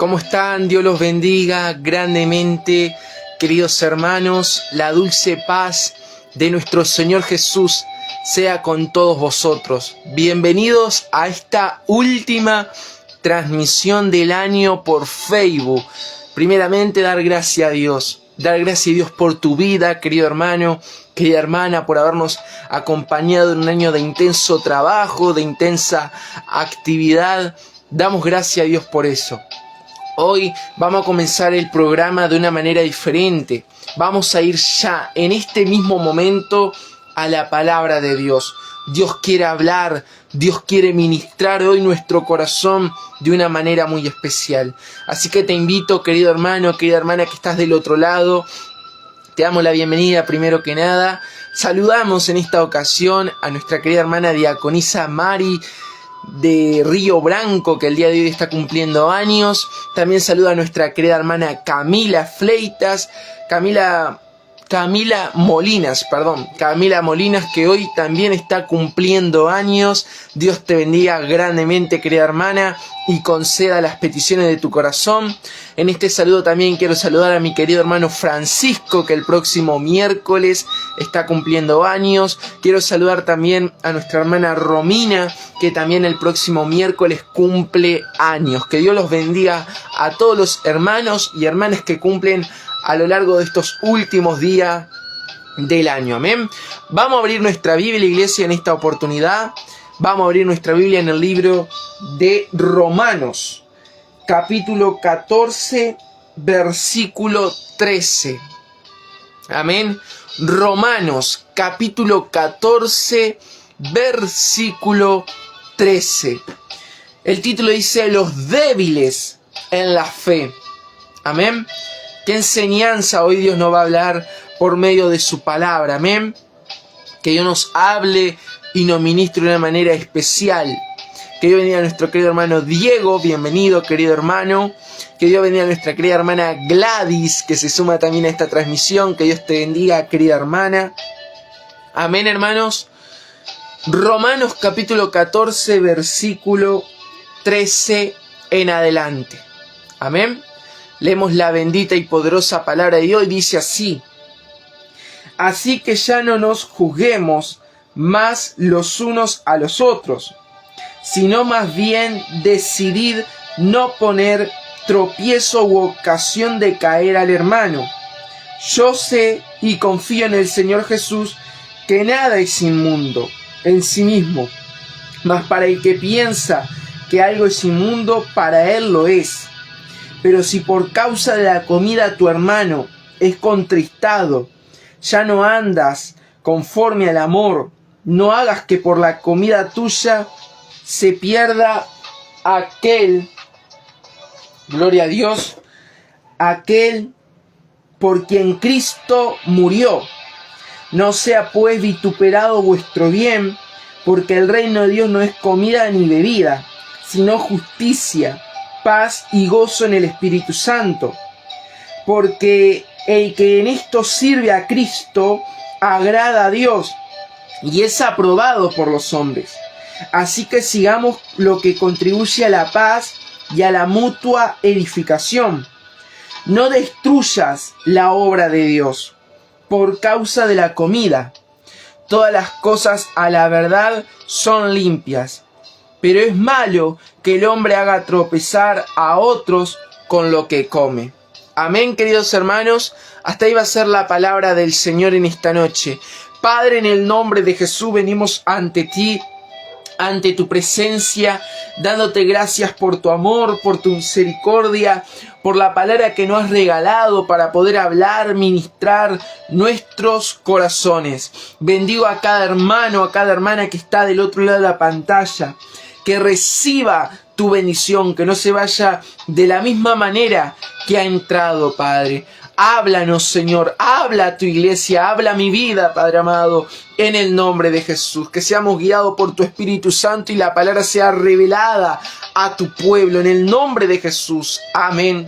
¿Cómo están? Dios los bendiga grandemente, queridos hermanos. La dulce paz de nuestro Señor Jesús sea con todos vosotros. Bienvenidos a esta última transmisión del año por Facebook. Primeramente, dar gracias a Dios. Dar gracias a Dios por tu vida, querido hermano, querida hermana, por habernos acompañado en un año de intenso trabajo, de intensa actividad. Damos gracias a Dios por eso. Hoy vamos a comenzar el programa de una manera diferente. Vamos a ir ya en este mismo momento a la palabra de Dios. Dios quiere hablar, Dios quiere ministrar hoy nuestro corazón de una manera muy especial. Así que te invito, querido hermano, querida hermana que estás del otro lado. Te damos la bienvenida primero que nada. Saludamos en esta ocasión a nuestra querida hermana diaconisa Mari de Río Branco, que el día de hoy está cumpliendo años. También saluda a nuestra querida hermana Camila Fleitas, Camila Molinas, que hoy también está cumpliendo años. Dios te bendiga grandemente, querida hermana, y conceda las peticiones de tu corazón. En este saludo también quiero saludar a mi querido hermano Francisco, que el próximo miércoles está cumpliendo años. Quiero saludar también a nuestra hermana Romina, que también el próximo miércoles cumple años. Que Dios los bendiga a todos los hermanos y hermanas que cumplen a lo largo de estos últimos días del año. Amén. Vamos a abrir nuestra Biblia, iglesia, en esta oportunidad. Vamos a abrir nuestra Biblia en el libro de Romanos, capítulo 14, versículo 13. Amén. Romanos, capítulo 14, versículo 13. El título dice: los débiles en la fe. Amén. Qué enseñanza hoy Dios nos va a hablar por medio de su palabra. Amén. Que Dios nos hable y nos ministre de una manera especial. Que Dios bendiga a nuestro querido hermano Diego. Bienvenido, querido hermano. Que Dios bendiga a nuestra querida hermana Gladys, que se suma también a esta transmisión. Que Dios te bendiga, querida hermana. Amén, hermanos. Romanos capítulo 14, versículo 13 en adelante. Amén. Leemos la bendita y poderosa palabra de Dios y dice así: así que ya no nos juzguemos más los unos a los otros, sino más bien decidid no poner tropiezo u ocasión de caer al hermano. Yo sé y confío en el Señor Jesús que nada es inmundo en sí mismo, mas para el que piensa que algo es inmundo, para él lo es. Pero si por causa de la comida tu hermano es contristado, ya no andas conforme al amor. No hagas que por la comida tuya se pierda aquel, gloria a Dios, aquel por quien Cristo murió. No sea pues vituperado vuestro bien, porque el reino de Dios no es comida ni bebida, sino justicia, paz y gozo en el Espíritu Santo. Porque el que en esto sirve a Cristo agrada a Dios y es aprobado por los hombres. Así que sigamos lo que contribuye a la paz y a la mutua edificación. No destruyas la obra de Dios por causa de la comida. Todas las cosas a la verdad son limpias, pero es malo que el hombre haga tropezar a otros con lo que come. Amén, queridos hermanos. Hasta ahí va a ser la palabra del Señor en esta noche. Padre, en el nombre de Jesús venimos ante ti, ante tu presencia, dándote gracias por tu amor, por tu misericordia, por la palabra que nos has regalado para poder hablar, ministrar nuestros corazones. Bendigo a cada hermano, a cada hermana que está del otro lado de la pantalla, que reciba tu bendición, que no se vaya de la misma manera que ha entrado, Padre. Háblanos, Señor, habla a tu iglesia, habla a mi vida, Padre amado, en el nombre de Jesús. Que seamos guiados por tu Espíritu Santo y la palabra sea revelada a tu pueblo, en el nombre de Jesús. Amén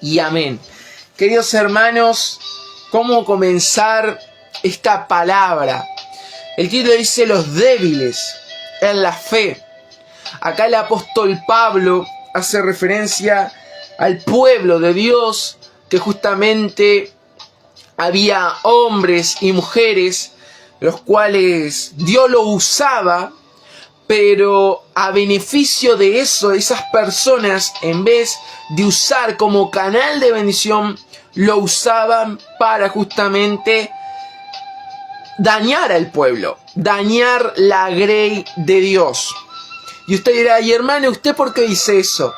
y amén. Queridos hermanos, ¿cómo comenzar esta palabra? El título dice: los débiles en la fe. Acá el apóstol Pablo hace referencia al pueblo de Dios, que justamente había hombres y mujeres los cuales Dios lo usaba, pero a beneficio de eso, esas personas, en vez de usar como canal de bendición, lo usaban para justamente dañar al pueblo, dañar la grey de Dios. Y usted dirá, y hermano, ¿usted por qué dice eso?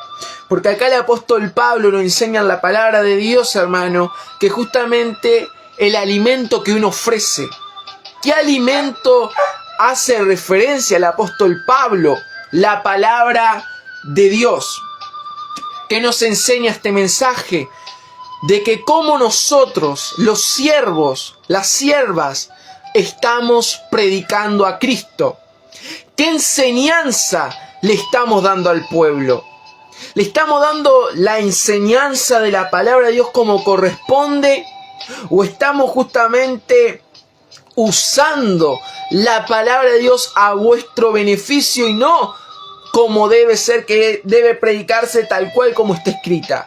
Porque acá el apóstol Pablo nos enseña en la palabra de Dios, hermano, que justamente el alimento que uno ofrece. ¿Qué alimento hace referencia el apóstol Pablo? La palabra de Dios. ¿Qué nos enseña este mensaje? De que como nosotros, los siervos, las siervas, estamos predicando a Cristo. ¿Qué enseñanza le estamos dando al pueblo? ¿Le estamos dando la enseñanza de la palabra de Dios como corresponde? ¿O estamos justamente usando la palabra de Dios a vuestro beneficio y no como debe ser, que debe predicarse tal cual como está escrita?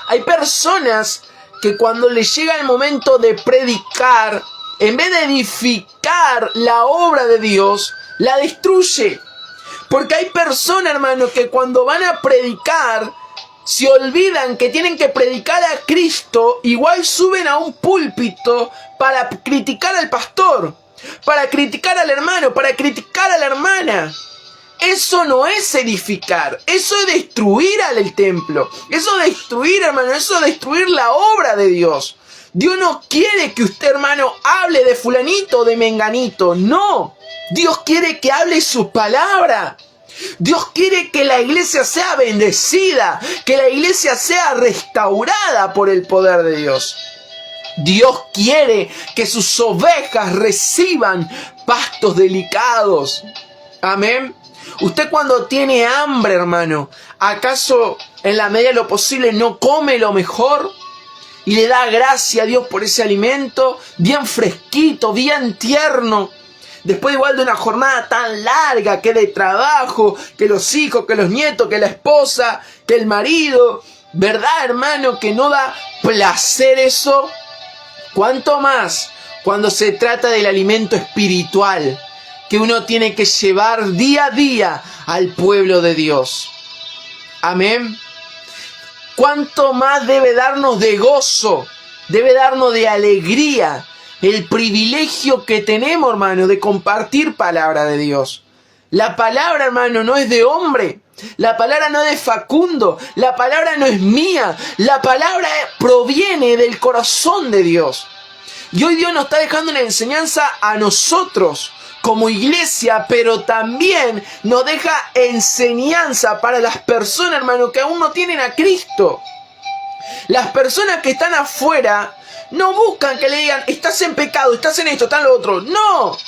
Hay personas que cuando les llega el momento de predicar, en vez de edificar la obra de Dios, la destruye. Porque hay personas, hermanos, que cuando van a predicar, se olvidan que tienen que predicar a Cristo, igual suben a un púlpito para criticar al pastor, para criticar al hermano, para criticar a la hermana. Eso no es edificar, eso es destruir al templo, eso es destruir, hermano, eso es destruir la obra de Dios. Dios no quiere que usted, hermano, hable de fulanito o de menganito, no. Dios quiere que hable su palabra. Dios quiere que la iglesia sea bendecida, que la iglesia sea restaurada por el poder de Dios. Dios quiere que sus ovejas reciban pastos delicados. Amén. Usted cuando tiene hambre, hermano, ¿acaso en la medida de lo posible no come lo mejor? Y le da gracias a Dios por ese alimento, bien fresquito, bien tierno. Después igual de una jornada tan larga, que de trabajo, que los hijos, que los nietos, que la esposa, que el marido. ¿Verdad, hermano, que no da placer eso? ¿Cuánto más cuando se trata del alimento espiritual que uno tiene que llevar día a día al pueblo de Dios? Amén. ¿Cuánto más debe darnos de gozo, debe darnos de alegría el privilegio que tenemos, hermano, de compartir palabra de Dios? La palabra, hermano, no es de hombre. La palabra no es de Facundo. La palabra no es mía. La palabra proviene del corazón de Dios. Y hoy Dios nos está dejando una enseñanza a nosotros como iglesia, pero también nos deja enseñanza para las personas, hermano, que aún no tienen a Cristo. Las personas que están afuera no buscan que le digan, estás en pecado, estás en esto, estás en lo otro. No.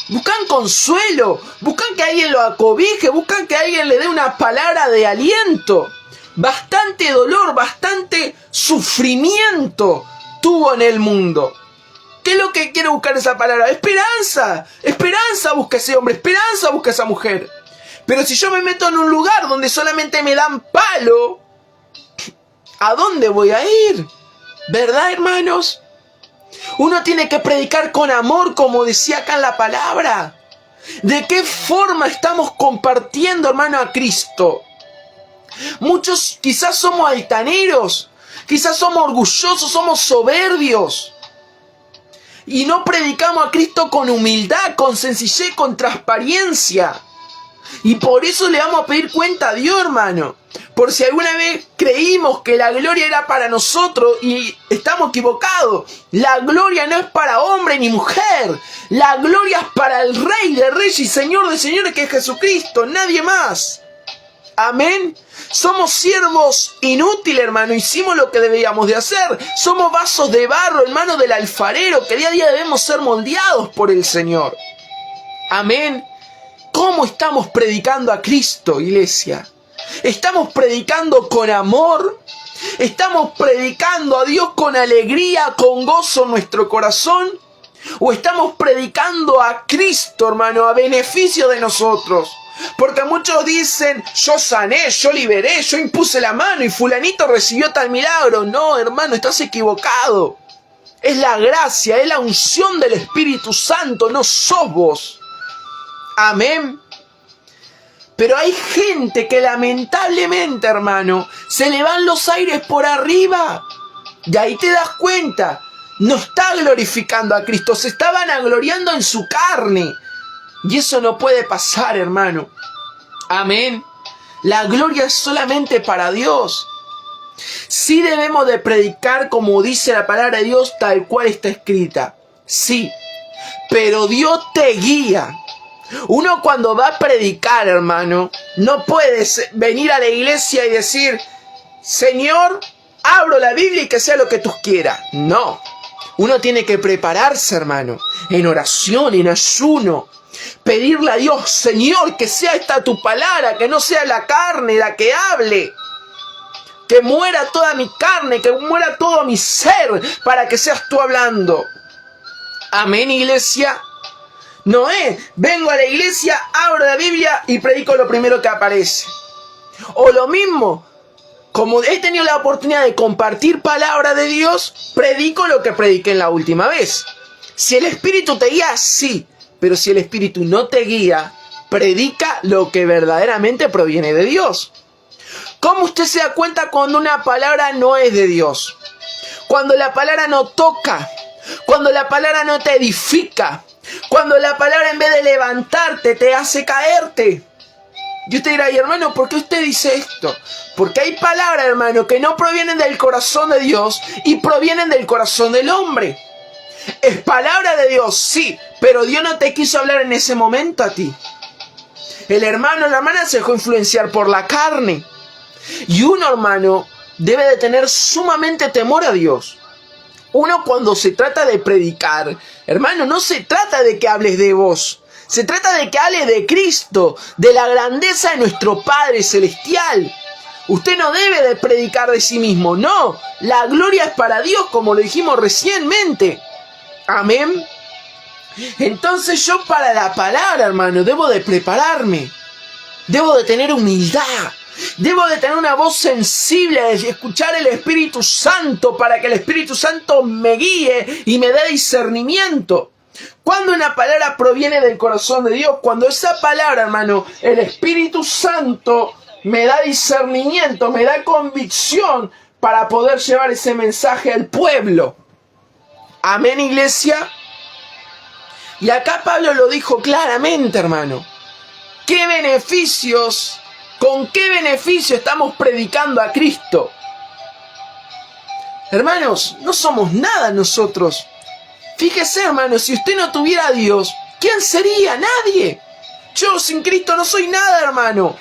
Buscan consuelo, buscan que alguien lo acobije, buscan que alguien le dé una palabra de aliento. Bastante dolor, bastante sufrimiento tuvo en el mundo. ¿Qué es lo que quiere buscar esa palabra? Esperanza. Esperanza busca ese hombre, esperanza busca esa mujer. Pero si yo me meto en un lugar donde solamente me dan palo, ¿a dónde voy a ir? ¿Verdad, hermanos? Uno tiene que predicar con amor, como decía acá en la palabra. ¿De qué forma estamos compartiendo, hermano, a Cristo? Muchos quizás somos altaneros, quizás somos orgullosos, somos soberbios. Y no predicamos a Cristo con humildad, con sencillez, con transparencia. Y por eso le vamos a pedir cuenta a Dios, hermano. Por si alguna vez creímos que la gloria era para nosotros y estamos equivocados. La gloria no es para hombre ni mujer. La gloria es para el Rey de Reyes y Señor de Señores, que es Jesucristo, nadie más. Amén. Somos siervos inútiles, hermano. Hicimos lo que debíamos de hacer. Somos vasos de barro, hermano, del alfarero, que día a día debemos ser moldeados por el Señor. Amén. ¿Cómo estamos predicando a Cristo, iglesia? ¿Estamos predicando con amor? ¿Estamos predicando a Dios con alegría, con gozo en nuestro corazón? ¿O estamos predicando a Cristo, hermano, a beneficio de nosotros? Porque muchos dicen, yo sané, yo liberé, yo impuse la mano y fulanito recibió tal milagro. No, hermano, estás equivocado. Es la gracia, es la unción del Espíritu Santo, no sos vos. Amén. Pero hay gente que lamentablemente, hermano, se le van los aires por arriba. Y ahí te das cuenta, no está glorificando a Cristo, se está vanagloriando en su carne. Y eso no puede pasar, hermano. Amén. La gloria es solamente para Dios. Sí debemos de predicar como dice la palabra de Dios, tal cual está escrita. Sí, pero Dios te guía. Uno cuando va a predicar, hermano, no puedes venir a la iglesia y decir, Señor, abro la Biblia y que sea lo que tú quieras. No. Uno tiene que prepararse, hermano, en oración, en ayuno. Pedirle a Dios, Señor, que sea esta tu palabra, que no sea la carne la que hable. Que muera toda mi carne, que muera todo mi ser, para que seas tú hablando. Amén, iglesia. No es, vengo a la iglesia, abro la Biblia y predico lo primero que aparece. O lo mismo, como he tenido la oportunidad de compartir palabra de Dios, predico lo que prediqué en la última vez. Si el Espíritu te guía, sí. Pero si el Espíritu no te guía, predica lo que verdaderamente proviene de Dios. ¿Cómo usted se da cuenta cuando una palabra no es de Dios? Cuando la palabra no toca, cuando la palabra no te edifica, cuando la palabra en vez de levantarte te hace caerte. Y usted dirá, hermano, ¿por qué usted dice esto? Porque hay palabras, hermano, que no provienen del corazón de Dios y provienen del corazón del hombre. Es palabra de Dios, sí, pero Dios no te quiso hablar en ese momento a ti. El hermano o la hermana se dejó influenciar por la carne. Y uno, hermano, debe de tener sumamente temor a Dios. Uno cuando se trata de predicar, hermano, no se trata de que hables de vos. Se trata de que hables de Cristo, de la grandeza de nuestro Padre Celestial. Usted no debe de predicar de sí mismo, no. La gloria es para Dios, como lo dijimos recientemente. Amén. Entonces yo para la palabra, hermano, debo de prepararme. Debo de tener humildad. Debo de tener una voz sensible, de escuchar el Espíritu Santo para que el Espíritu Santo me guíe y me dé discernimiento. Cuando una palabra proviene del corazón de Dios, cuando esa palabra, hermano, el Espíritu Santo me da discernimiento, me da convicción para poder llevar ese mensaje al pueblo. Amén, iglesia. Y acá Pablo lo dijo claramente, hermano. ¿Qué beneficios, con qué beneficio estamos predicando a Cristo? Hermanos, no somos nada nosotros. Fíjese, hermano, si usted no tuviera a Dios, ¿quién sería? Nadie. Yo sin Cristo no soy nada, hermano.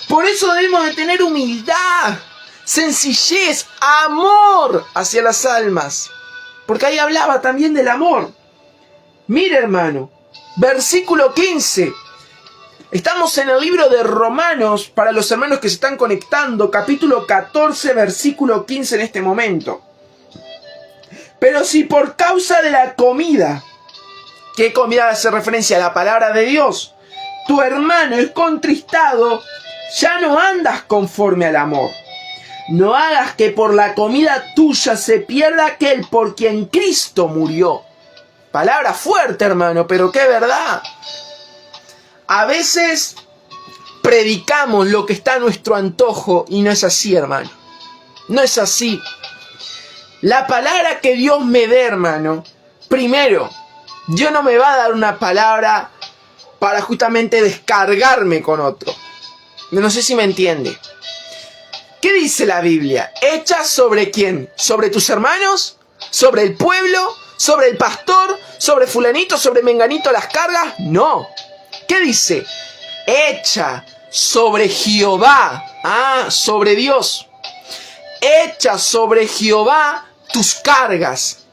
Por eso debemos de tener humildad, sencillez, amor hacia las almas. Porque ahí hablaba también del amor. Mire, hermano, versículo 15. Estamos en el libro de Romanos, para los hermanos que se están conectando, capítulo 14, versículo 15 en este momento. Pero si por causa de la comida, ¿qué comida hace referencia a la palabra de Dios? Tu hermano es contristado, ya no andas conforme al amor. No hagas que por la comida tuya se pierda aquel por quien Cristo murió. Palabra fuerte, hermano, pero qué verdad. A veces predicamos lo que está a nuestro antojo y no es así, hermano. No es así. La palabra que Dios me dé, hermano, primero, Dios no me va a dar una palabra para justamente descargarme con otro. No sé si me entiende. ¿Qué dice la Biblia? ¿Hecha sobre quién? ¿Sobre tus hermanos? ¿Sobre el pueblo? ¿Sobre el pastor? ¿Sobre fulanito? ¿Sobre menganito las cargas? No. ¿Qué dice? Hecha sobre Jehová. Sobre Dios. Echa sobre Jehová tus cargas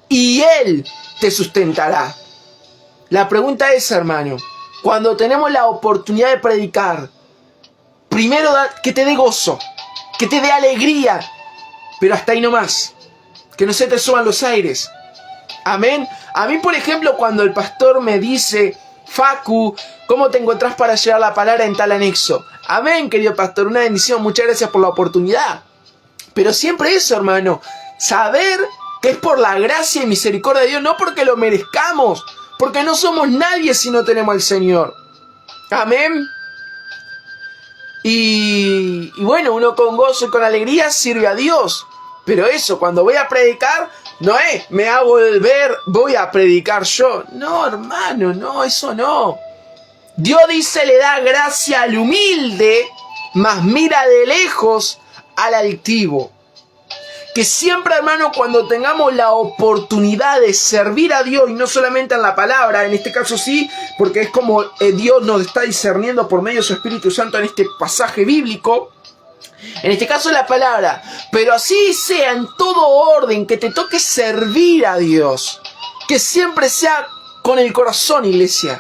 y Él te sustentará. La pregunta es, hermano, cuando tenemos la oportunidad de predicar, primero que te dé gozo, que te dé alegría, pero hasta ahí nomás, que no se te suban los aires. Amén. A mí, por ejemplo, cuando el pastor me dice: Facu, ¿cómo te encontrás para llevar la palabra en tal anexo? Amén, querido pastor, una bendición, muchas gracias por la oportunidad. Pero siempre eso, hermano, saber que es por la gracia y misericordia de Dios, no porque lo merezcamos, porque no somos nadie si no tenemos al Señor. Amén. Y bueno, uno con gozo y con alegría sirve a Dios. Pero eso, cuando voy a predicar, no es, me hago el ver, voy a predicar yo. No, hermano, no, eso no. Dios dice, le da gracia al humilde, mas mira de lejos al altivo. Que siempre, hermano, cuando tengamos la oportunidad de servir a Dios, y no solamente en la palabra, en este caso sí, porque es como Dios nos está discerniendo por medio de su Espíritu Santo en este pasaje bíblico, en este caso la palabra, pero así sea en todo orden, que te toque servir a Dios, que siempre sea con el corazón, iglesia,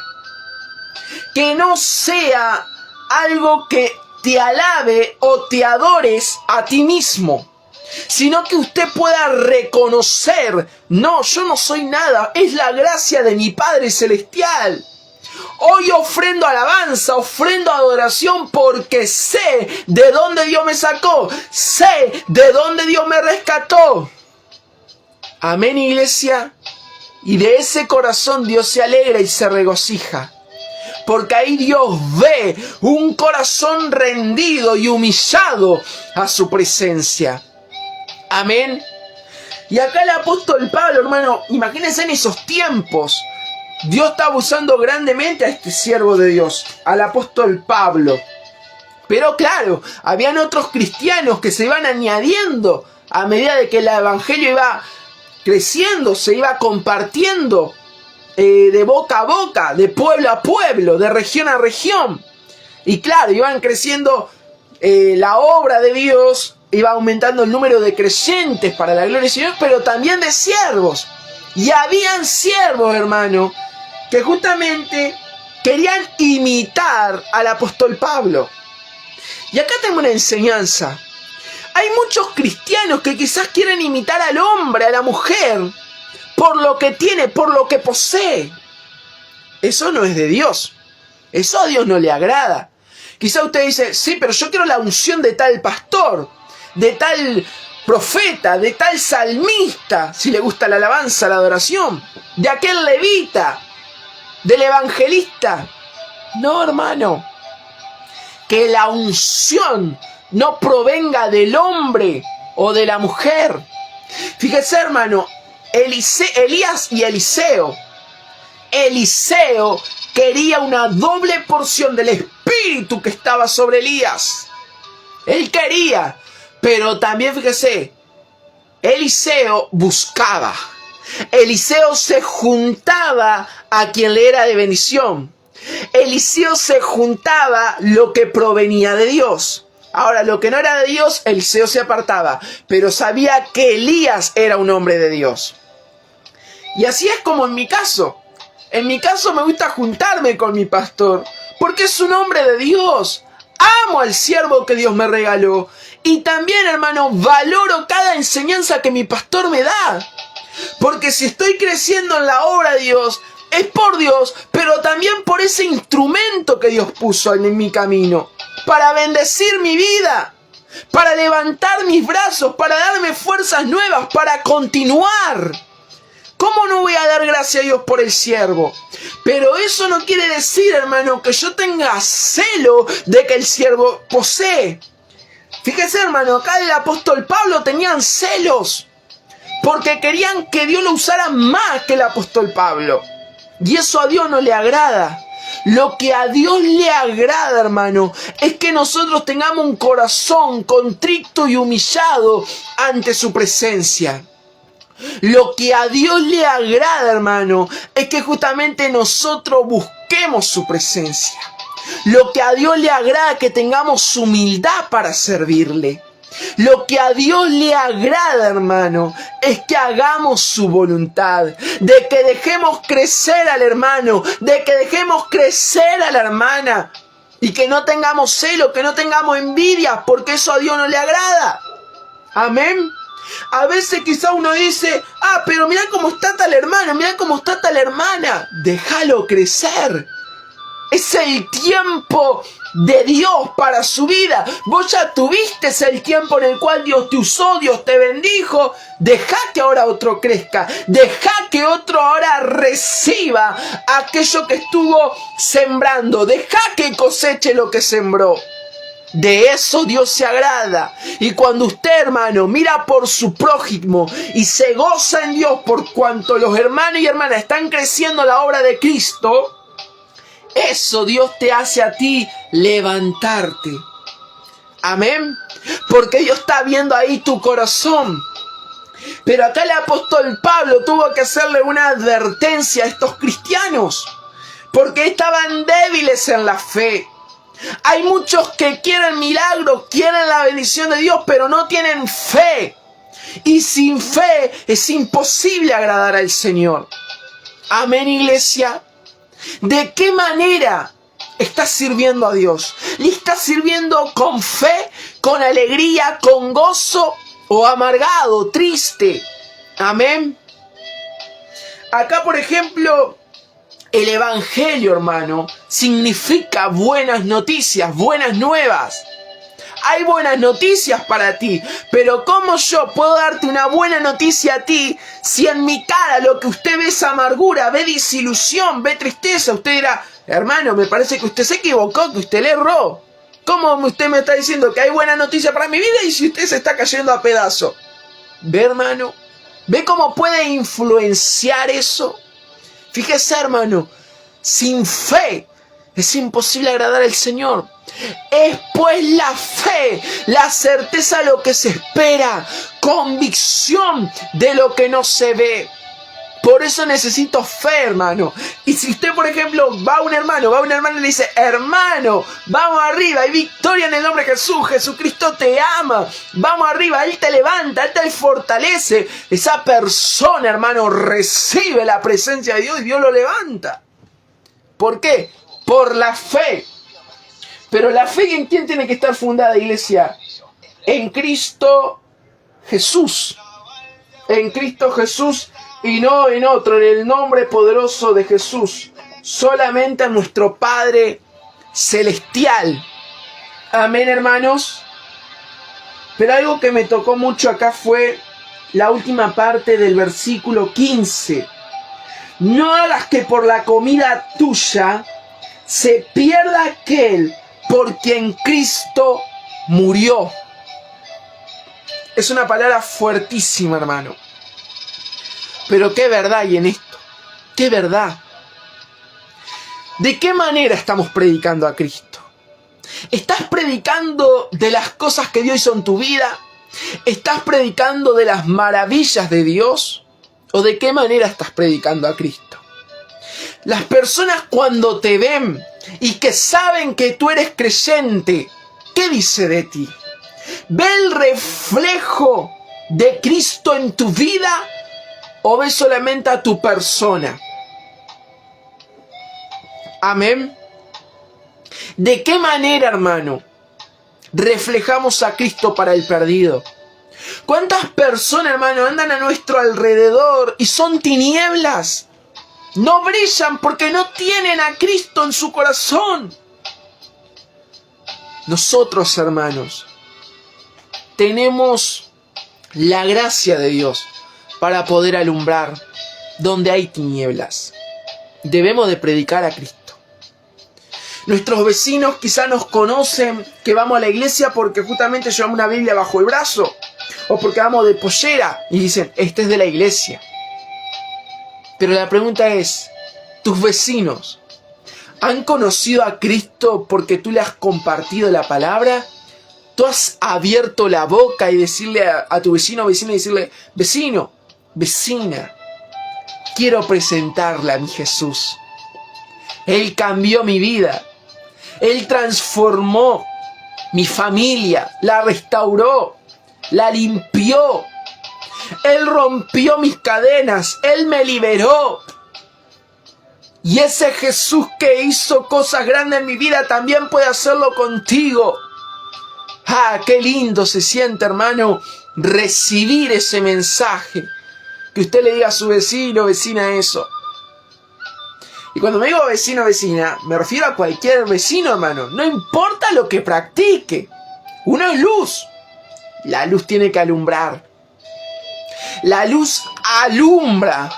que no sea algo que te alabe o te adores a ti mismo, sino que usted pueda reconocer: no, yo no soy nada, es la gracia de mi Padre Celestial. Hoy ofrendo alabanza, ofrendo adoración, porque sé de dónde Dios me sacó, sé de dónde Dios me rescató. Amén, iglesia. Y de ese corazón Dios se alegra y se regocija, porque ahí Dios ve un corazón rendido y humillado a su presencia. Amén. Y acá el apóstol Pablo, hermano, imagínense en esos tiempos, Dios estaba usando grandemente a este siervo de Dios, al apóstol Pablo. Pero claro, habían otros cristianos que se iban añadiendo a medida de que el evangelio iba creciendo, se iba compartiendo de boca a boca, de pueblo a pueblo, de región a región. Y claro, iban creciendo la obra de Dios, iba aumentando el número de creyentes para la gloria del Señor, pero también de siervos. Y habían siervos, hermano, que justamente querían imitar al apóstol Pablo. Y acá tengo una enseñanza. Hay muchos cristianos que quizás quieren imitar al hombre, a la mujer, por lo que tiene, por lo que posee. Eso no es de Dios. Eso a Dios no le agrada. Quizá usted dice: sí, pero yo quiero la unción de tal pastor, de tal profeta, de tal salmista, si le gusta la alabanza, la adoración, de aquel levita, del evangelista. No, hermano. Que la unción no provenga del hombre o de la mujer. Fíjese, hermano, Elías y Eliseo. Eliseo quería una doble porción del espíritu que estaba sobre Elías. Él quería, pero también, fíjese, Eliseo buscaba. Eliseo se juntaba a quien le era de bendición. Eliseo se juntaba lo que provenía de Dios. Ahora, lo que no era de Dios, Eliseo se apartaba, pero sabía que Elías era un hombre de Dios. Y así es como en mi caso. En mi caso me gusta juntarme con mi pastor, porque es un hombre de Dios. Amo al siervo que Dios me regaló. Y también, hermano, valoro cada enseñanza que mi pastor me da. Porque si estoy creciendo en la obra de Dios, es por Dios, pero también por ese instrumento que Dios puso en mi camino, para bendecir mi vida, para levantar mis brazos, para darme fuerzas nuevas, para continuar. ¿Cómo no voy a dar gracias a Dios por el siervo? Pero eso no quiere decir, hermano, que yo tenga celo de que el siervo posee. Fíjese, hermano, acá el apóstol Pablo tenían celos, porque querían que Dios lo usara más que el apóstol Pablo. Y eso a Dios no le agrada. Lo que a Dios le agrada, hermano, es que nosotros tengamos un corazón contrito y humillado ante su presencia. Lo que a Dios le agrada, hermano, es que justamente nosotros busquemos su presencia. Lo que a Dios le agrada es que tengamos humildad para servirle. Lo que a Dios le agrada, hermano, es que hagamos su voluntad, de que dejemos crecer al hermano, de que dejemos crecer a la hermana, y que no tengamos celo, que no tengamos envidia, porque eso a Dios no le agrada. Amén. A veces quizá uno dice, pero mira cómo está tal hermano, mira cómo está tal hermana. Déjalo crecer. Es el tiempo de Dios para su vida. Vos ya tuviste el tiempo en el cual Dios te usó, Dios te bendijo. Deja que ahora otro crezca. Deja que otro ahora reciba aquello que estuvo sembrando. Deja que coseche lo que sembró. De eso Dios se agrada. Y cuando usted, hermano, mira por su prójimo y se goza en Dios por cuanto los hermanos y hermanas están creciendo la obra de Cristo, eso Dios te hace a ti levantarte. Amén. Porque Dios está viendo ahí tu corazón. Pero acá el apóstol Pablo tuvo que hacerle una advertencia a estos cristianos. Porque estaban débiles en la fe. Hay muchos que quieren milagros, quieren la bendición de Dios, pero no tienen fe. Y sin fe es imposible agradar al Señor. Amén, iglesia. ¿De qué manera estás sirviendo a Dios? ¿Le estás sirviendo con fe, con alegría, con gozo o amargado, triste? Amén. Acá, por ejemplo, el evangelio, hermano, significa buenas noticias, buenas nuevas. Hay buenas noticias para ti, pero ¿cómo yo puedo darte una buena noticia a ti si en mi cara lo que usted ve es amargura, ve desilusión, ve tristeza? Usted dirá, hermano, me parece que usted se equivocó, que usted le erró. ¿Cómo usted me está diciendo que hay buena noticia para mi vida y si usted se está cayendo a pedazos? ¿Ve, hermano? ¿Ve cómo puede influenciar eso? Fíjese, hermano, sin fe es imposible agradar al Señor. Es pues la fe, la certeza de lo que se espera, convicción de lo que no se ve. Por eso necesito fe, hermano. Y si usted, por ejemplo, va a un hermano y le dice, hermano, vamos arriba, hay victoria en el nombre de Jesús, Jesucristo te ama, vamos arriba, Él te levanta, Él te fortalece. Esa persona, hermano, recibe la presencia de Dios y Dios lo levanta. ¿Por qué? Por la fe. Pero la fe, ¿en quién tiene que estar fundada, iglesia? En Cristo Jesús. En Cristo Jesús y no en otro, en el nombre poderoso de Jesús. Solamente a nuestro Padre Celestial. Amén, hermanos. Pero algo que me tocó mucho acá fue la última parte del versículo 15. No hagas que por la comida tuya se pierda aquel por quien Cristo murió. Es una palabra fuertísima, hermano. Pero qué verdad hay en esto. Qué verdad. ¿De qué manera estamos predicando a Cristo? ¿Estás predicando de las cosas que Dios hizo en tu vida? ¿Estás predicando de las maravillas de Dios? ¿O de qué manera estás predicando a Cristo? Las personas cuando te ven y que saben que tú eres creyente, ¿qué dice de ti? ¿Ve el reflejo de Cristo en tu vida o ve solamente a tu persona? Amén. ¿De qué manera, hermano, reflejamos a Cristo para el perdido? ¿Cuántas personas, hermano, andan a nuestro alrededor y son tinieblas? No brillan porque no tienen a Cristo en su corazón. Nosotros, hermanos, tenemos la gracia de Dios para poder alumbrar donde hay tinieblas. Debemos de predicar a Cristo. Nuestros vecinos quizá nos conocen que vamos a la iglesia porque justamente llevamos una Biblia bajo el brazo o porque vamos de pollera y dicen, este es de la iglesia. Pero la pregunta es, ¿tus vecinos han conocido a Cristo porque tú le has compartido la palabra? ¿Tú has abierto la boca y decirle a tu vecino o vecina y decirle, vecino, vecina, quiero presentarle a mi Jesús? Él cambió mi vida. Él transformó mi familia, la restauró, la limpió. Él rompió mis cadenas, Él me liberó. Y ese Jesús que hizo cosas grandes en mi vida también puede hacerlo contigo. Ah, qué lindo se siente, hermano, recibir ese mensaje. Que usted le diga a su vecino, vecina, eso. Y cuando me digo vecino, vecina, me refiero a cualquier vecino, hermano. No importa lo que practique. Uno es luz. La luz tiene que alumbrar. La luz alumbra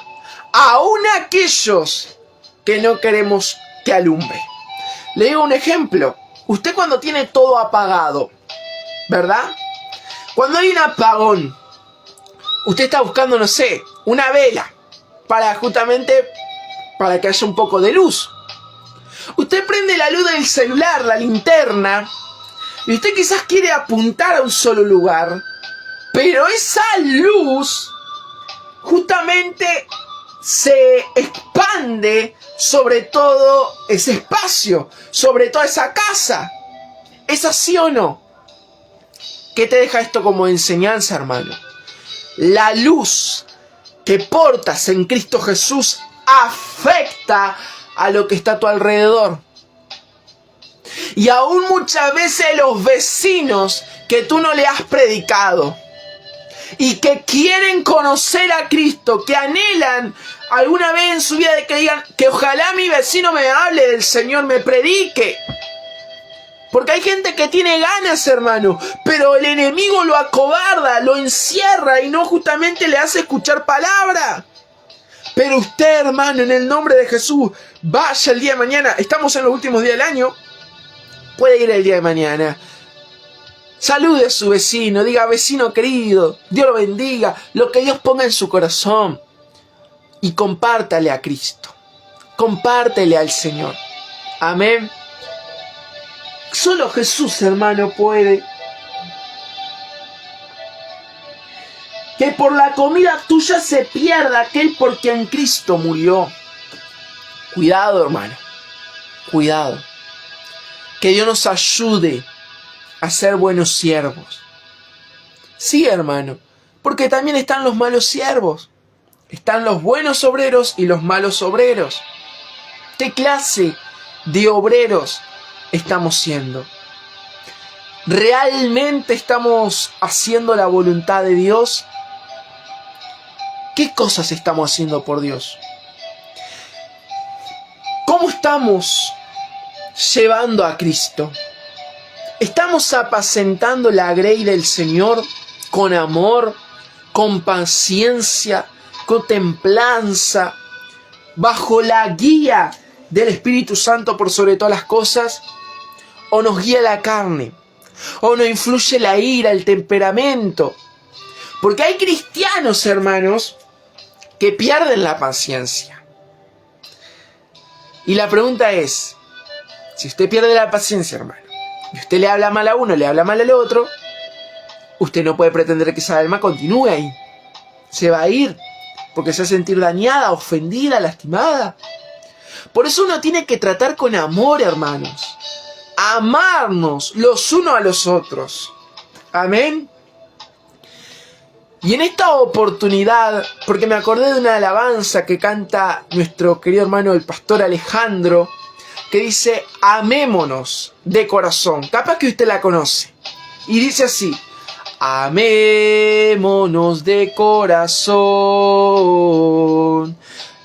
aún a aquellos que no queremos que alumbre. Le digo un ejemplo. Usted cuando tiene todo apagado, ¿verdad? Cuando hay un apagón, usted está buscando, no sé, una vela para justamente para que haya un poco de luz. Usted prende la luz del celular, la linterna, y usted quizás quiere apuntar a un solo lugar, pero esa luz justamente se expande sobre todo ese espacio, sobre toda esa casa. ¿Es así o no? ¿Qué te deja esto como enseñanza, hermano? La luz que portas en Cristo Jesús afecta a lo que está a tu alrededor. Y aún muchas veces los vecinos que tú no le has predicado y que quieren conocer a Cristo, que anhelan alguna vez en su vida de que digan que ojalá mi vecino me hable del Señor, me predique. Porque hay gente que tiene ganas, hermano, pero el enemigo lo acobarda, lo encierra y no justamente le hace escuchar palabra. Pero usted, hermano, en el nombre de Jesús, vaya el día de mañana. Estamos en los últimos días del año. Puede ir el día de mañana. Salude a su vecino, diga, vecino querido, Dios lo bendiga, lo que Dios ponga en su corazón. Y compártale a Cristo. Compártele al Señor. Amén. Solo Jesús, hermano, puede. Que por la comida tuya se pierda aquel por quien Cristo murió. Cuidado, hermano. Cuidado. Que Dios nos ayude a ser buenos siervos. Sí, hermano. Porque también están los malos siervos. Están los buenos obreros y los malos obreros. ¿Qué clase de obreros estamos siendo? ¿Realmente estamos haciendo la voluntad de Dios? ¿Qué cosas estamos haciendo por Dios? ¿Cómo estamos llevando a Cristo? ¿Estamos apacentando la grey del Señor con amor, con paciencia, con templanza, bajo la guía del Espíritu Santo por sobre todas las cosas? ¿O nos guía la carne? ¿O nos influye la ira, el temperamento? Porque hay cristianos, hermanos, que pierden la paciencia. Y la pregunta es, si usted pierde la paciencia, hermano, y usted le habla mal a uno, le habla mal al otro, usted no puede pretender que esa alma continúe ahí. Se va a ir, porque se va a sentir dañada, ofendida, lastimada. Por eso uno tiene que tratar con amor, hermanos. Amarnos los unos a los otros. Amén. Y en esta oportunidad, porque me acordé de una alabanza que canta nuestro querido hermano el pastor Alejandro, que dice, amémonos de corazón. Capaz que usted la conoce. Y dice así, amémonos de corazón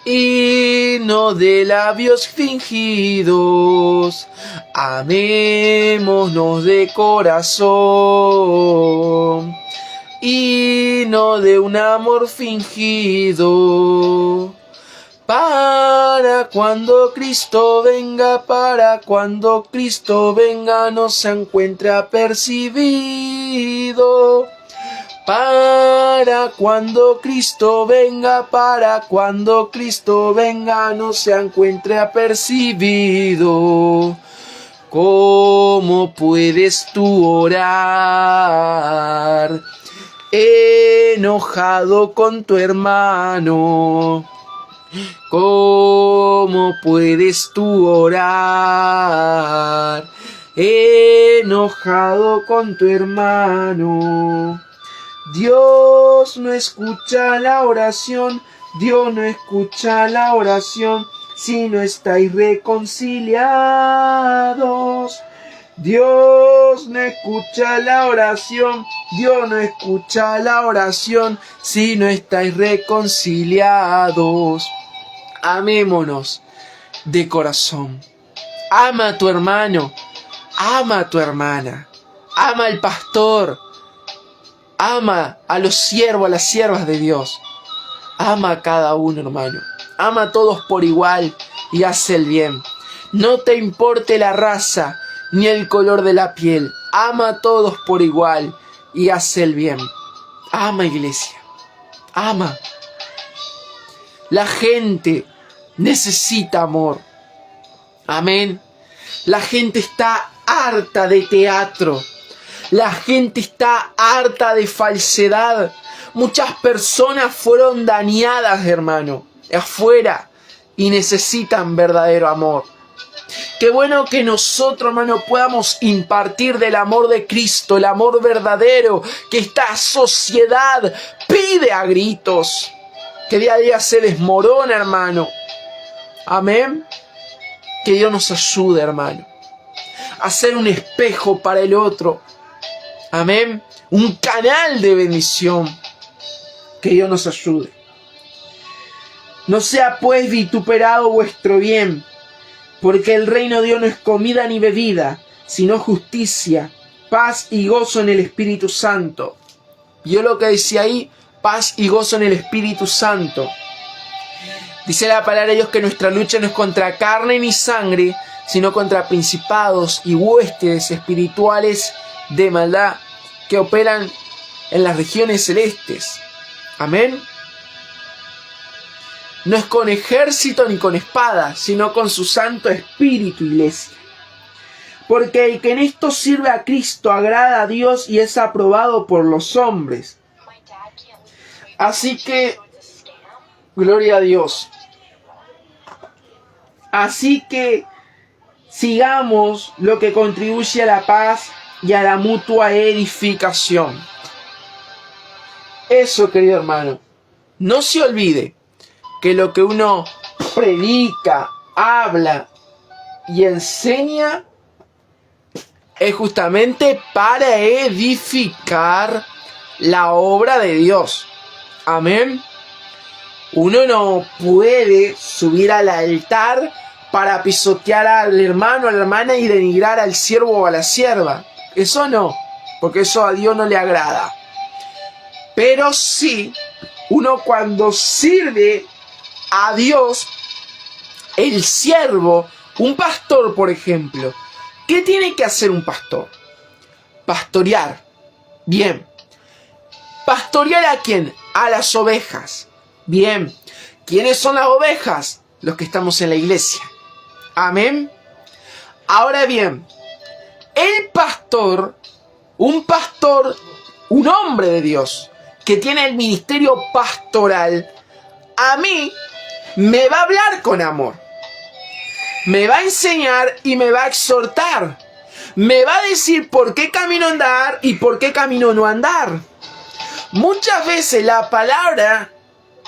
y no de labios fingidos. Amémonos de corazón y no de un amor fingido. Para cuando Cristo venga, no se encuentre apercibido. Para cuando Cristo venga, no se encuentre apercibido. ¿Cómo puedes tú orar enojado con tu hermano? ¿Cómo puedes tú orar enojado con tu hermano? Dios no escucha la oración, Dios no escucha la oración si no estáis reconciliados. Dios no escucha la oración, Dios no escucha la oración si no estáis reconciliados. Amémonos de corazón. Ama a tu hermano, ama a tu hermana, ama al pastor, ama a los siervos, a las siervas de Dios. Ama a cada uno, hermano. Ama a todos por igual y haz el bien. No te importe la raza ni el color de la piel. Ama a todos por igual y haz el bien. Ama, iglesia. Ama. La gente necesita amor. Amén. La gente está harta de teatro. La gente está harta de falsedad. Muchas personas fueron dañadas, hermano, afuera, y necesitan verdadero amor. Qué bueno que nosotros, hermano, podamos impartir del amor de Cristo, el amor verdadero que esta sociedad pide a gritos, que día a día se desmorona, hermano. Amén. Que Dios nos ayude, hermano, a ser un espejo para el otro. Amén. Un canal de bendición. Que Dios nos ayude. No sea pues vituperado vuestro bien, porque el reino de Dios no es comida ni bebida, sino justicia, paz y gozo en el Espíritu Santo. ¿Vio lo que decía ahí? Paz y gozo en el Espíritu Santo. Dice la palabra de Dios que nuestra lucha no es contra carne ni sangre, sino contra principados y huestes espirituales de maldad que operan en las regiones celestes. Amén. No es con ejército ni con espada, sino con su Santo Espíritu, iglesia. Porque el que en esto sirve a Cristo agrada a Dios y es aprobado por los hombres. Así que, gloria a Dios. Así que sigamos lo que contribuye a la paz y a la mutua edificación. Eso, querido hermano, no se olvide que lo que uno predica, habla y enseña es justamente para edificar la obra de Dios. Amén. Uno no puede subir al altar para pisotear al hermano, a la hermana y denigrar al siervo o a la sierva. Eso no, porque eso a Dios no le agrada. Pero sí, uno cuando sirve a Dios, el siervo, un pastor, por ejemplo, ¿qué tiene que hacer un pastor? Pastorear. Bien. ¿Pastorear a quién? A las ovejas. Bien. ¿Quiénes son las ovejas? Los que estamos en la iglesia. Amén. Ahora bien, el pastor, un hombre de Dios, que tiene el ministerio pastoral, a mí me va a hablar con amor. Me va a enseñar y me va a exhortar. Me va a decir por qué camino andar y por qué camino no andar. Muchas veces la palabra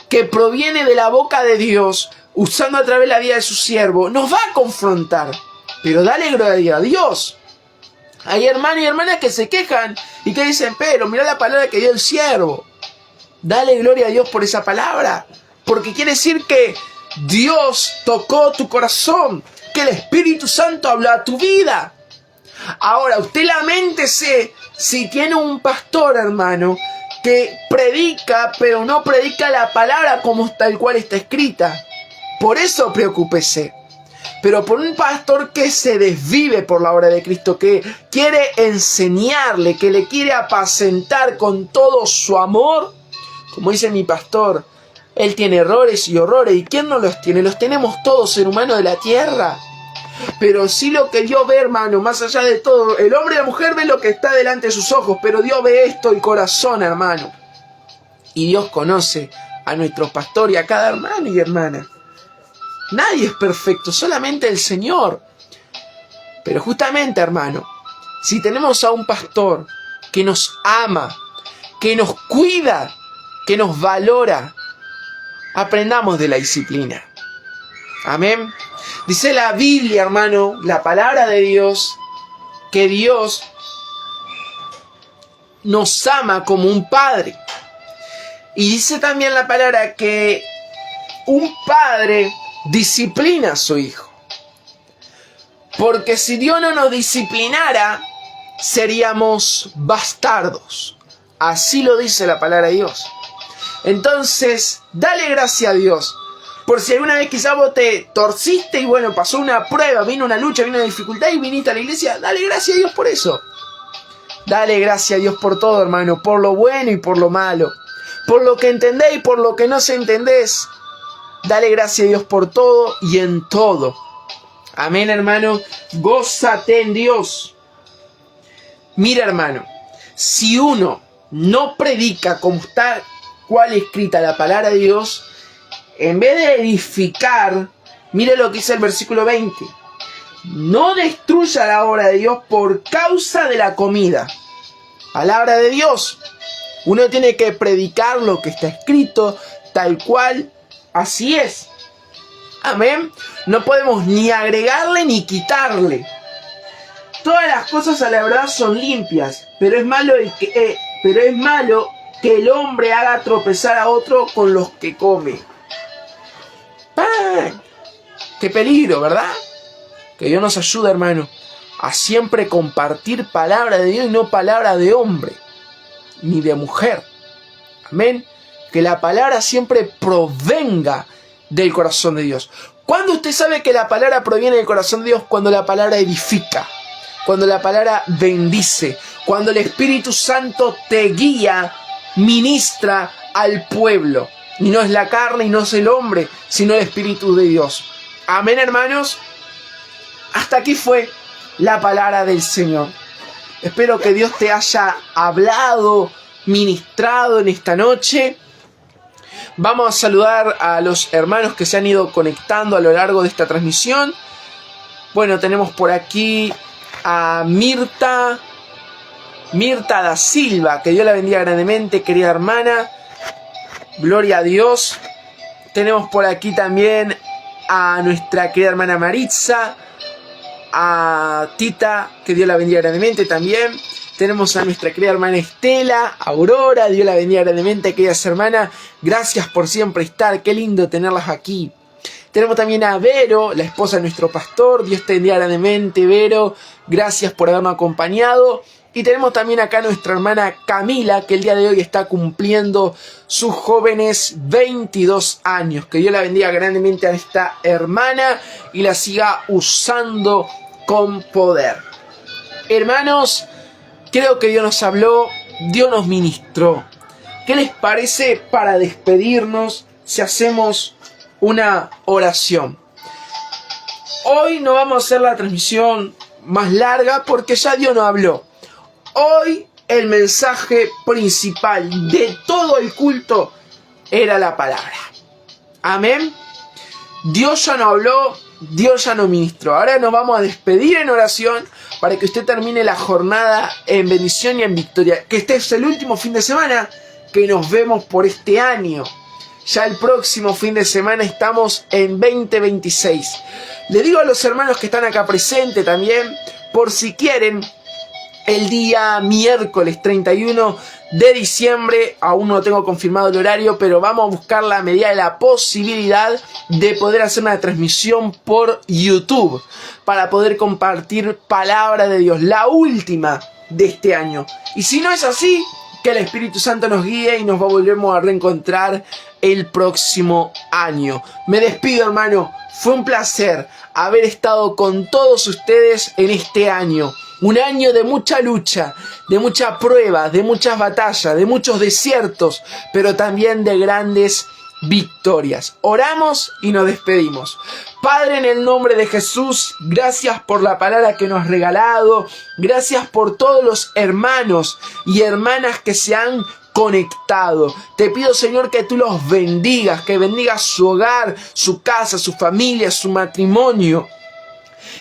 que proviene de la boca de Dios, usando a través de la vida de su siervo, nos va a confrontar. Pero dale gloria a Dios. Hay hermanos y hermanas que se quejan y que dicen, pero mira la palabra que dio el siervo. Dale gloria a Dios por esa palabra. Porque quiere decir que Dios tocó tu corazón, que el Espíritu Santo habló a tu vida. Ahora, usted laméntese si tiene un pastor, hermano, que predica, pero no predica la palabra como tal cual está escrita. Por eso preocúpese. Pero por un pastor que se desvive por la obra de Cristo, que quiere enseñarle, que le quiere apacentar con todo su amor, como dice mi pastor, él tiene errores y horrores. ¿Y quién no los tiene? Los tenemos todos, ser humano de la tierra. Pero sí lo que Dios ve, hermano, más allá de todo, el hombre y la mujer ven lo que está delante de sus ojos, pero Dios ve esto, el corazón, hermano. Y Dios conoce a nuestro pastor y a cada hermano y hermana. Nadie es perfecto, solamente el Señor. Pero justamente, hermano, si tenemos a un pastor que nos ama, que nos cuida, que nos valora, aprendamos de la disciplina. Amén. Dice la Biblia, hermano, la palabra de Dios, que Dios nos ama como un padre. Y dice también la palabra que un padre disciplina a su hijo. Porque si Dios no nos disciplinara, seríamos bastardos. Así lo dice la palabra de Dios. Entonces, dale gracias a Dios. Por si alguna vez quizás vos te torciste y bueno, pasó una prueba, vino una lucha, vino una dificultad y viniste a la iglesia, dale gracias a Dios por eso. Dale gracias a Dios por todo, hermano, por lo bueno y por lo malo. Por lo que entendés y por lo que no se entendés. Dale gracias a Dios por todo y en todo. Amén, hermano. Gózate en Dios. Mira, hermano, si uno no predica como está cual escrita la palabra de Dios, en vez de edificar, mire lo que dice el versículo 20. No destruya la obra de Dios por causa de la comida. Palabra de Dios. Uno tiene que predicar lo que está escrito, tal cual, así es. Amén. No podemos ni agregarle ni quitarle. Todas las cosas a la verdad son limpias, pero es malo que el hombre haga tropezar a otro con los que come. ¡Ah! ¡Qué peligro!, ¿verdad? Que Dios nos ayude, hermano, a siempre compartir palabra de Dios y no palabra de hombre, ni de mujer. Amén. Que la palabra siempre provenga del corazón de Dios. ¿Cuándo usted sabe que la palabra proviene del corazón de Dios? Cuando la palabra edifica, cuando la palabra bendice, cuando el Espíritu Santo te guía, ministra al pueblo. Y no es la carne y no es el hombre, sino el Espíritu de Dios. Amén, hermanos. Hasta aquí fue la palabra del Señor. Espero que Dios te haya hablado, ministrado en esta noche. Vamos a saludar a los hermanos que se han ido conectando a lo largo de esta transmisión. Bueno, tenemos por aquí a Mirta da Silva. Que Dios la bendiga grandemente, querida hermana. Gloria a Dios. Tenemos por aquí también a nuestra querida hermana Maritza. A Tita, que Dios la bendiga grandemente también. Tenemos a nuestra querida hermana Estela, Aurora, Dios la bendiga grandemente, queridas hermanas. Gracias por siempre estar, qué lindo tenerlas aquí. Tenemos también a Vero, la esposa de nuestro pastor. Dios te bendiga grandemente, Vero. Gracias por habernos acompañado. Y tenemos también acá a nuestra hermana Camila, que el día de hoy está cumpliendo sus jóvenes 22 años. Que Dios la bendiga grandemente a esta hermana y la siga usando con poder. Hermanos, creo que Dios nos habló, Dios nos ministró. ¿Qué les parece para despedirnos si hacemos una oración? Hoy no vamos a hacer la transmisión más larga porque ya Dios nos habló. Hoy el mensaje principal de todo el culto era la palabra. Amén. Dios ya nos habló, Dios ya nos ministró. Ahora nos vamos a despedir en oración para que usted termine la jornada en bendición y en victoria. Que este es el último fin de semana que nos vemos por este año. Ya el próximo fin de semana estamos en 2026. Le digo a los hermanos que están acá presentes también, por si quieren, el día miércoles 31 de diciembre, aún no tengo confirmado el horario, pero vamos a buscar la medida de la posibilidad de poder hacer una transmisión por YouTube para poder compartir palabra de Dios, la última de este año. Y si no es así, que el Espíritu Santo nos guíe y nos volvemos a reencontrar el próximo año. Me despido, hermano. Fue un placer haber estado con todos ustedes en este año. Un año de mucha lucha, de mucha prueba, de muchas batallas, de muchos desiertos, pero también de grandes victorias. Oramos y nos despedimos. Padre, en el nombre de Jesús, gracias por la palabra que nos has regalado. Gracias por todos los hermanos y hermanas que se han conectado. Te pido, Señor, que tú los bendigas, que bendigas su hogar, su casa, su familia, su matrimonio.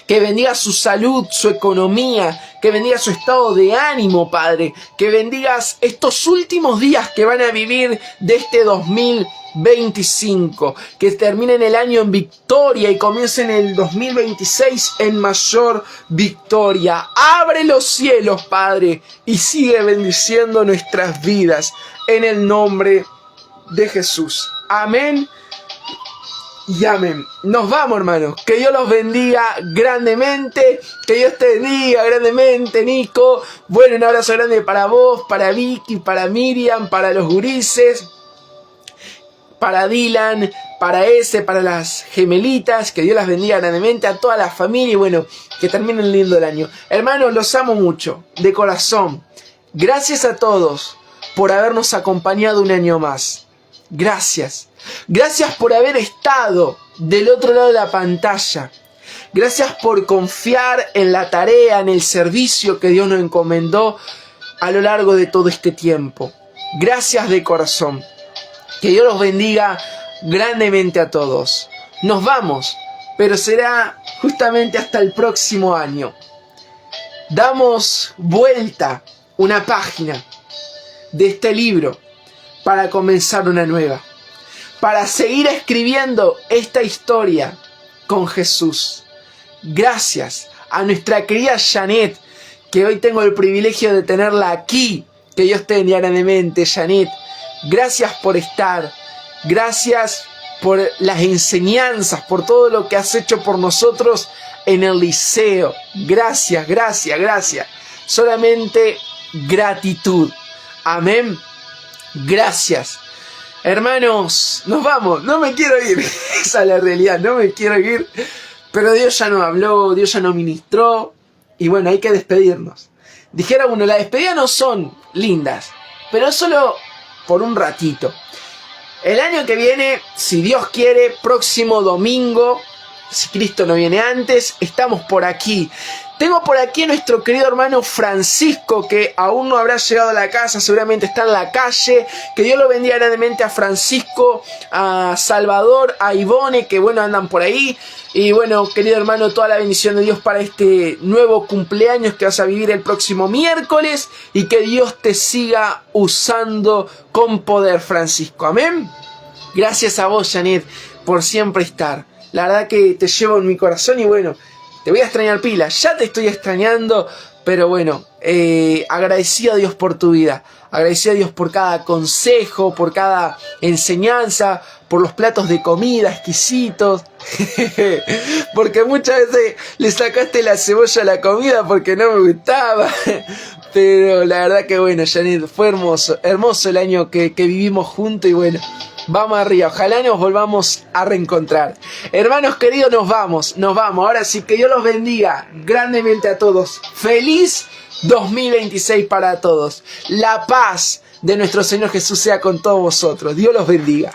Que bendiga su salud, su economía, que bendiga su estado de ánimo, Padre. Que bendigas estos últimos días que van a vivir de este 2025. Que terminen el año en victoria y comiencen el 2026 en mayor victoria. Abre los cielos, Padre, y sigue bendiciendo nuestras vidas. En el nombre de Jesús. Amén. Y amén. Nos vamos, hermanos. Que Dios los bendiga grandemente. Que Dios te bendiga grandemente, Nico. Bueno, un abrazo grande para vos, para Vicky, para Miriam, para los gurises, para Dylan, para para las gemelitas. Que Dios las bendiga grandemente a toda la familia. Y bueno, que terminen lindo el año. Hermanos, los amo mucho, de corazón. Gracias a todos por habernos acompañado un año más. Gracias. Gracias por haber estado del otro lado de la pantalla. Gracias por confiar en la tarea, en el servicio que Dios nos encomendó a lo largo de todo este tiempo. Gracias de corazón. Que Dios los bendiga grandemente a todos. Nos vamos, pero será justamente hasta el próximo año. Damos vuelta una página de este libro para comenzar una nueva. Para seguir escribiendo esta historia con Jesús. Gracias a nuestra querida Janet, que hoy tengo el privilegio de tenerla aquí. Que Dios te bendiga grandemente, Janet. Gracias por estar. Gracias por las enseñanzas, por todo lo que has hecho por nosotros en el liceo. Gracias, gracias, gracias. Solamente gratitud. Amén. Gracias. Hermanos, nos vamos. No me quiero ir. Esa es la realidad. No me quiero ir. Pero Dios ya nos habló. Dios ya nos ministró. Y bueno, hay que despedirnos. Dijera uno, las despedidas no son lindas. Pero solo por un ratito. El año que viene, si Dios quiere, próximo domingo, si Cristo no viene antes, estamos por aquí. Tengo por aquí a nuestro querido hermano Francisco, que aún no habrá llegado a la casa, seguramente está en la calle. Que Dios lo bendiga grandemente a Francisco, a Salvador, a Ivone, que bueno, andan por ahí. Y bueno, querido hermano, toda la bendición de Dios para este nuevo cumpleaños que vas a vivir el próximo miércoles. Y que Dios te siga usando con poder, Francisco. Amén. Gracias a vos, Janet, por siempre estar. La verdad que te llevo en mi corazón y bueno, te voy a extrañar pila. Ya te estoy extrañando, pero bueno, agradecido a Dios por tu vida. Agradecido a Dios por cada consejo, por cada enseñanza, por los platos de comida exquisitos. Porque muchas veces le sacaste la cebolla a la comida porque no me gustaba. Pero la verdad que bueno, Janet, fue hermoso. Hermoso el año que vivimos juntos y bueno, vamos arriba. Ojalá nos volvamos a reencontrar. Hermanos queridos, nos vamos. Ahora sí, que Dios los bendiga grandemente a todos. Feliz 2026 para todos. La paz de nuestro Señor Jesús sea con todos vosotros. Dios los bendiga.